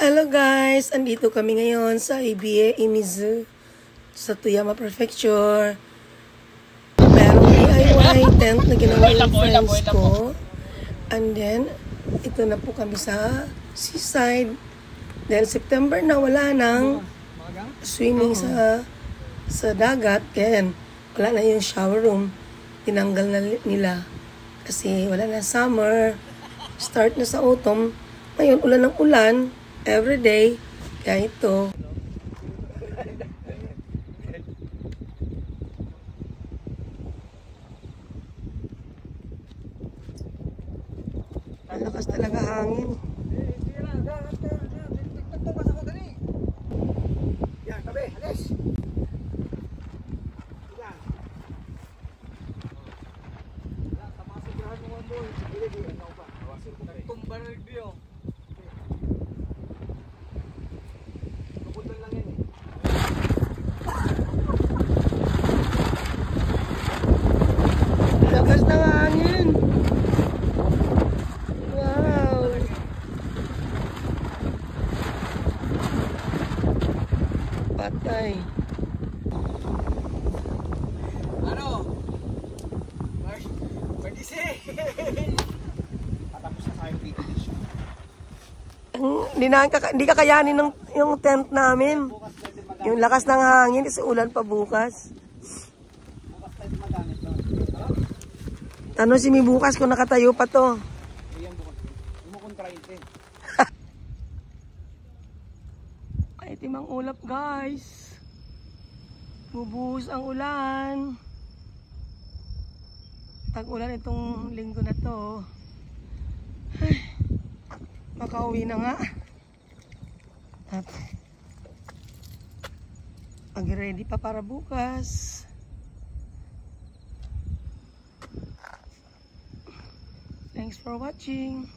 Hello guys! Andito kami ngayon sa Ibiye, Imizu sa Toyama Prefecture. Merong DIY tent na ginawa ng friends ko. And then, ito na po kami sa seaside. Dahil September na wala nang swimming sa dagat. Kaya wala na yung shower room. Tinanggal na nila. Kasi wala na summer. Start na sa autumn. Ngayon, ulan ng ulan. Everyday. Kaya ito. Ang lakas talaga hangin. Yan, tabi, alis. Yan. Tamasirahan mo ang boy. Sige, ano pa? Awasir ko rin. Tumbar rin biyo. Napuntan lang yan eh. Lakas ng hangin. Wow. Patay. Ano? Pag-isi! Patapos na tayong video edition. Hindi kakayanin ng yung tent namin. Yung lakas ng hangin kasi ulan pa bukas. Bukas tayo magamit no? Tanong si Mi bukas kung nakatayo pa to. Ayan bukas. Umukontrainte. Ay, timang ulap guys. Bubuhos ang ulan. Tag-ulan itong linggo na to. Ay, makauwi na nga. At mag-ready pa para bukas. Thanks for watching.